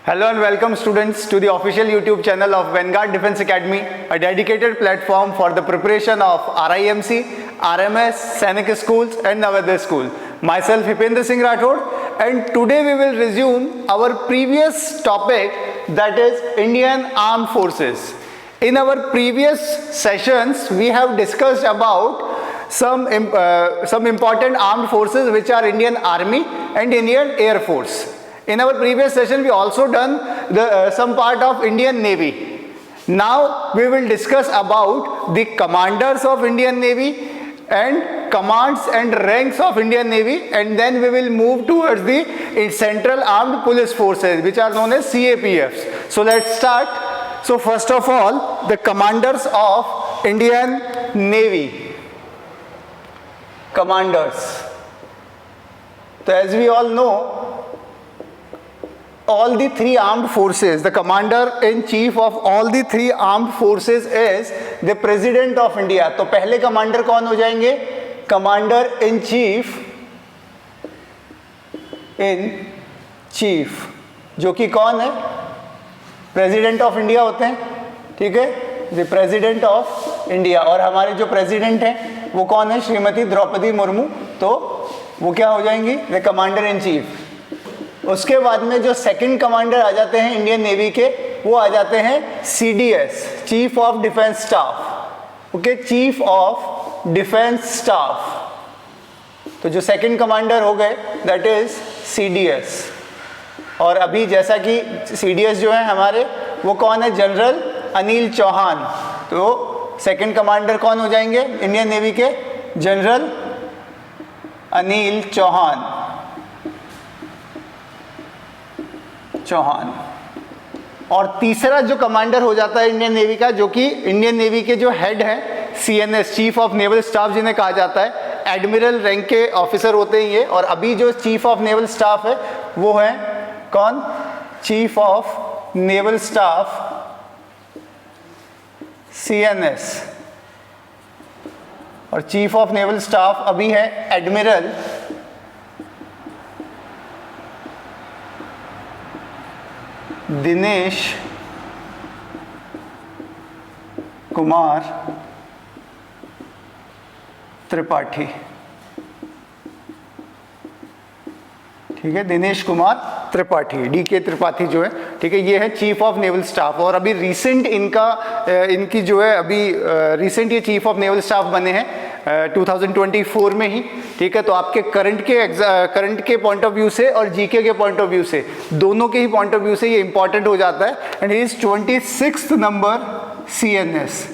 Hello and welcome students to the official YouTube channel of Vanguard Defense Academy, a dedicated platform for the preparation of RIMC, RMS, Sainik schools and Navodaya school. Myself Hipendra Singh Rathod, and today we will resume our previous topic, that is Indian Armed Forces. In our previous sessions we have discussed about some important armed forces which are Indian Army and Indian Air Force. In our previous session we also done some part of Indian Navy. Now we will discuss about the commanders of Indian Navy and commands and ranks of Indian Navy, and then we will move towards the Central Armed Police Forces, which are known as CAPFs. So let's start. So first of all, the commanders of Indian Navy. Commanders. So as we all know, all the three armed forces, the commander in chief of all the three armed forces is the president of India. तो पहले commander कौन हो जाएंगे? Commander in chief, जो कि कौन है? President of India होते हैं, ठीक है, द प्रेसिडेंट ऑफ इंडिया। और हमारे जो प्रेसिडेंट हैं वो कौन है? श्रीमती द्रौपदी मुर्मू। तो वो क्या हो जाएंगी? The commander in chief. उसके बाद में जो सेकंड कमांडर आ जाते हैं इंडियन नेवी के, वो आ जाते हैं CDS, chief of defence staff. Okay, chief of defence staff. तो जो सेकंड कमांडर हो गए दैट इज CDS। और अभी जैसा कि CDS जो है हमारे, वो कौन है? जनरल अनिल चौहान। तो सेकंड कमांडर कौन हो जाएंगे इंडियन नेवी के? जनरल अनिल चौहान। और तीसरा जो कमांडर हो जाता है इंडियन नेवी का, जो कि इंडियन नेवी के जो हेड हैं, CNS, chief of naval staff जिन्हें कहा जाता है, एडमिरल रैंक के ऑफिसर होते हैं ये। और अभी जो चीफ ऑफ नेवल स्टाफ है वो है कौन? Chief of naval staff CNS। और चीफ ऑफ नेवल स्टाफ अभी है एडमिरल दिनेश कुमार त्रिपाठी। ठीक है, दिनेश कुमार त्रिपाठी, DK त्रिपाठी जो है, ठीक है, ये है चीफ ऑफ नेवल स्टाफ। और अभी रिसेंट इनकी जो है अभी रिसेंट ये चीफ ऑफ नेवल स्टाफ बने हैं 2024 में ही। ठीक है, तो आपके करंट के पॉइंट ऑफ व्यू से और GK के पॉइंट ऑफ व्यू से, दोनों के ही पॉइंट ऑफ व्यू से ये इंपॉर्टेंट हो जाता है। And he is 26th number CNS।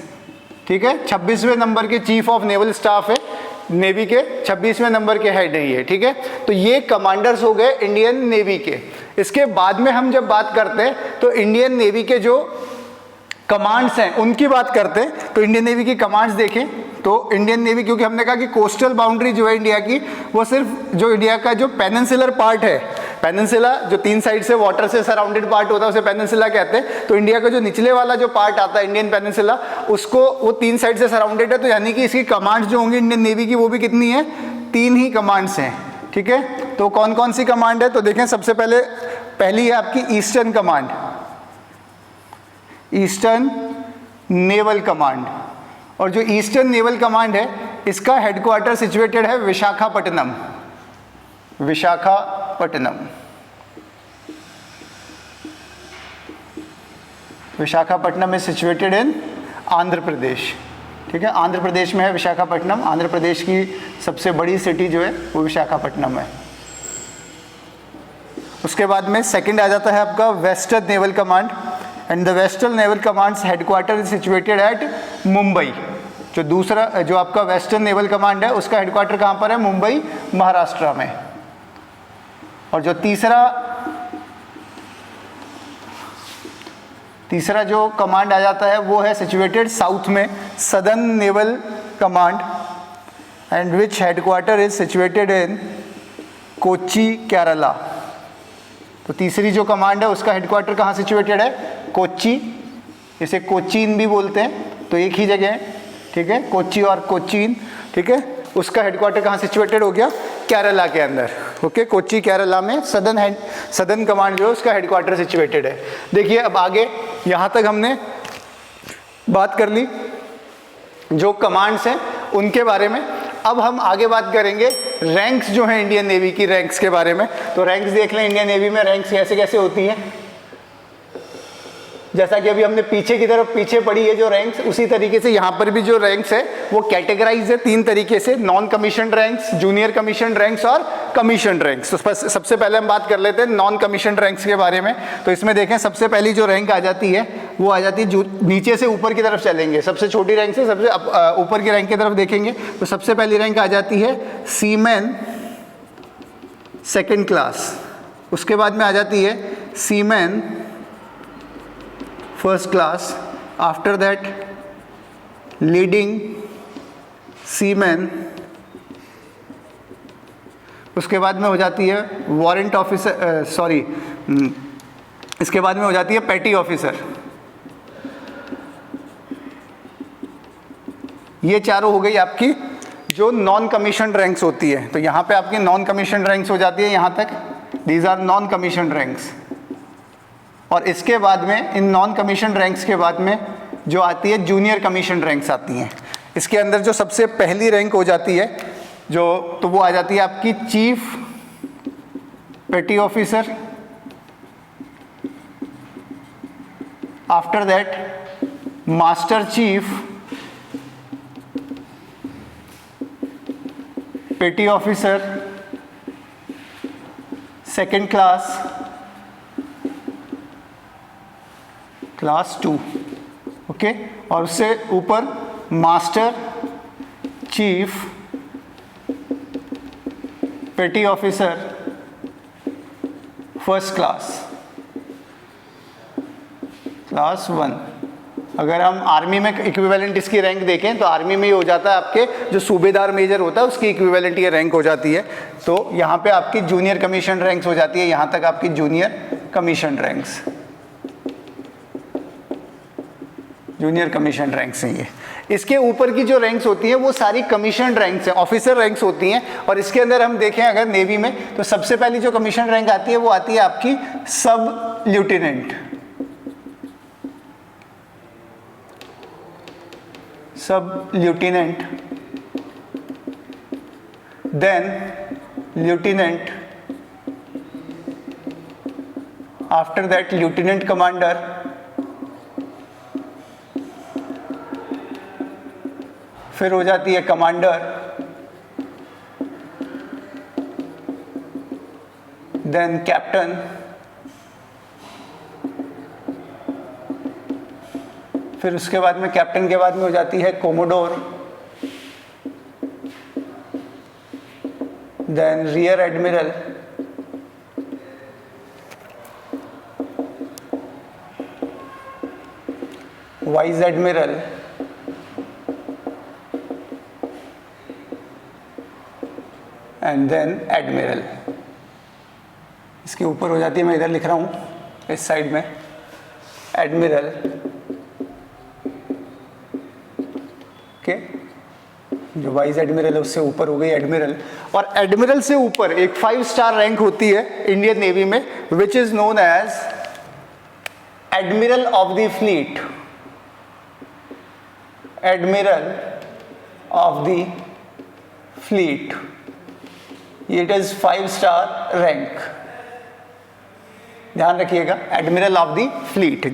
ठीक है, 26वें नंबर के चीफ ऑफ नेवल स्टाफ है नेवी के, 26वें नंबर के हेड है ये। ठीक है, तो ये कमांडर्स हो गए इंडियन नेवी के। इसके बाद में हम जब बात करते हैं तो इंडियन नेवी के जो कमांड्स हैं उनकी बात करते हैं। तो इंडियन नेवी की कमांड्स देखें तो इंडियन नेवी, क्योंकि हमने कहा कि कोस्टल बाउंड्री जो है इंडिया की, वो सिर्फ जो इंडिया का जो पेनिनसुलर पार्ट है, पेनिनसुला जो 3 साइड से वाटर से सराउंडेड पार्ट होता है उसे पेनिनसुला कहते हैं। तो इंडिया का जो निचले वाला जो पार्ट आता है इंडियन पेनिनसुला, उसको वो 3 साइड से सराउंडेड है। तो यानी कि इसकी कमांड्स जो होंगी इंडियन नेवी की, वो भी कितनी है? 3 ही कमांड्स हैं। ठीक है, तो कौन कौन सी कमांड है? तो देखें, सबसे पहली है आपकी eastern command, eastern naval command. और जो ईस्टर्न नेवल कमांड है इसका हेडक्वार्टर सिचुएटेड है विशाखापट्टनम। विशाखापट्टनम में सिचुएटेड इन आंध्र प्रदेश। ठीक है, आंध्र प्रदेश में है विशाखापट्टनम। आंध्र प्रदेश की सबसे बड़ी सिटी जो है वो विशाखापट्टनम है। उसके बाद में सेकंड आ जाता है आपका western naval command. And the western naval commands headquarter is situated at Mumbai. जो आपका वेस्टर्न नेवल कमांड है उसका हेडक्वार्टर कहाँ पर है? मुंबई, महाराष्ट्र में। और जो तीसरा जो कमांड आ जाता है वो है सिचुएटेड साउथ में, southern naval command, and which headquarter is situated in Kochi, Kerala. तो तीसरी जो कमांड है उसका हेडक्वार्टर कहाँ सिचुएटेड है? कोच्चि, इसे कोचीन भी बोलते हैं, तो एक ही जगह है। ठीक है, कोच्चि और कोचीन। ठीक है, उसका हेडक्वार्टर कहाँ सिचुएटेड हो गया? केरला के अंदर। ओके, कोच्चि केरला में सदर्न कमांड जो है उसका हेडक्वार्टर सिचुएटेड है। देखिए अब आगे यहाँ तक हमने बात कर ली जो कमांड्स हैं उनके बारे में। अब हम आगे बात करेंगे रैंक्स जो है इंडियन नेवी की, रैंक्स के बारे में। तो रैंक्स देख लें इंडियन नेवी में रैंक्स कैसे कैसे होती हैं। जैसा कि अभी हमने पीछे की तरफ पीछे पढ़ी है जो रैंक्स, उसी तरीके से यहाँ पर भी जो रैंक्स है वो कैटेगराइज है 3 तरीके से, non commission ranks, junior commission ranks और कमीशन रैंक्स। तो सबसे पहले हम बात कर लेते हैं नॉन कमीशन रैंक्स के बारे में। तो इसमें देखें सबसे पहली जो रैंक आ जाती है वो आ जाती है जो नीचे से ऊपर की तरफ चलेंगे, सबसे छोटी रैंक से सबसे ऊपर की रैंक की तरफ देखेंगे तो सबसे पहली रैंक आ जाती है सीमैन सेकेंड क्लास। उसके बाद में आ जाती है seaman first class. After that leading seaman. उसके बाद में हो जाती है वारंट ऑफिसर, इसके बाद में हो जाती है पेटी ऑफिसर। ये चारों हो गई आपकी जो नॉन कमीशन रैंक्स होती है। तो यहाँ पे आपकी नॉन कमीशन रैंक्स हो जाती है यहाँ तक, these are non commission ranks. और इसके बाद में इन नॉन कमीशन रैंक्स के बाद में जो आती है जूनियर कमीशन रैंक्स आती हैं। इसके अंदर जो सबसे पहली रैंक हो जाती है जो, तो वो आ जाती है आपकी chief petty officer. After that master chief petty officer second class, class 2, okay. और उससे ऊपर master chief petty officer first class, class 1। अगर हम आर्मी में इक्विवेलेंट इसकी रैंक देखें तो आर्मी में ये हो जाता है आपके जो सूबेदार मेजर होता है उसकी इक्विवेलेंट ये रैंक हो जाती है। तो यहाँ पे आपकी जूनियर कमीशन रैंक्स हो जाती है, यहाँ तक आपकी junior commission ranks, junior commission ranks हैं ये। इसके ऊपर की जो रैंक्स होती हैं वो सारी कमीशन रैंक्स हैं, ऑफिसर रैंक्स होती हैं। और इसके अंदर हम देखें अगर नेवी में तो सबसे पहली जो कमीशन रैंक आती है वो आती है आपकी सब ल्यूटेनेंट, सब ल्यूटेनेंट, देन ल्यूटेनेंट, आफ्टर दैट ल्यूटेनेंट कमांडर, फिर हो जाती है कमांडर, देन कैप्टन, फिर उसके बाद में कैप्टन के बाद में हो जाती है commodore, then rear admiral, vice admiral, and then admiral. इसके ऊपर हो जाती है, मैं इधर लिख रहा हूँ इस साइड में, एडमिरल, ओके। जो वाइस एडमिरल है उससे ऊपर हो गई एडमिरल। और एडमिरल से ऊपर एक 5 स्टार रैंक होती है इंडियन नेवी में which is known as admiral of the fleet, admiral of the fleet. It is 5 star rank, ध्यान रखिएगा, admiral of the fleet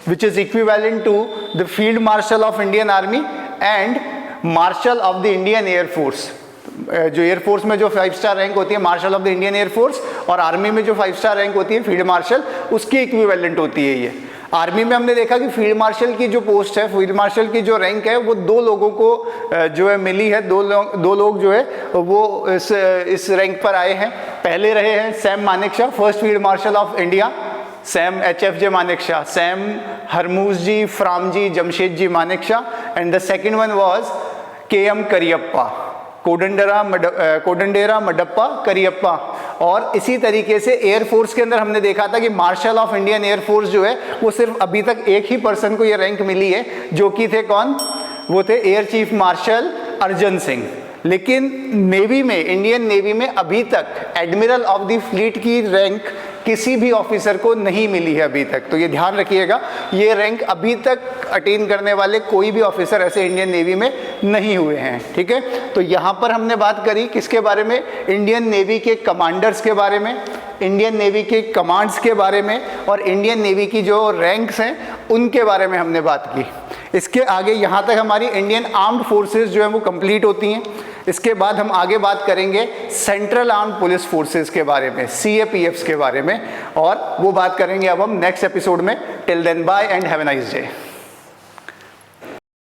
which is equivalent to the field marshal of Indian army and marshal of the Indian air force. जो air force में जो 5 star rank होती है marshal of the Indian air force, और army में जो 5 स्टार रैंक होती है फील्ड मार्शल, उसकी इक्विवेलेंट होती है ये। आर्मी में हमने देखा कि फील्ड मार्शल की जो पोस्ट है, फील्ड मार्शल की जो रैंक है वो 2 लोगों को जो है मिली है, दो लोग जो है वो इस रैंक पर आए हैं। पहले रहे हैं Sam Manekshaw, first field marshal of India, Sam HFJ Manekshaw, Sam Hormusji, Framji, Jamshedji Manekshaw, and the second one was KM Cariappa, Kodandera Madappa Cariappa. और इसी तरीके से एयरफोर्स के अंदर हमने देखा था कि मार्शल ऑफ इंडियन एयरफोर्स जो है वो सिर्फ अभी तक एक ही पर्सन को ये रैंक मिली है, जो कि थे कौन, वो थे air chief marshal Arjan Singh. लेकिन नेवी में, इंडियन नेवी में अभी तक एडमिरल ऑफ द फ्लीट की रैंक किसी भी ऑफिसर को नहीं मिली है अभी तक। तो ये ध्यान रखिएगा, ये रैंक अभी तक अटेन करने वाले कोई भी ऑफिसर ऐसे इंडियन नेवी में नहीं हुए हैं, ठीक है। तो यहाँ पर हमने बात करी किसके बारे में, इंडियन नेवी के कमांडर्स के बारे में, इंडियन नेवी के कमांड्स के बारे में, और इंडियन नेवी की जो रैंक्स हैं उनके बारे में हमने बात की। इसके आगे यहाँ तक हमारी इंडियन आर्म्ड फोर्सेस जो है वो कंप्लीट होती हैं। इसके बाद हम आगे बात करेंगे सेंट्रल आर्म्ड पुलिस फोर्सेस के बारे में, CAPFs के बारे में, और वो बात करेंगे अब हम नेक्स्ट एपिसोड में। Till then bye and have a nice day.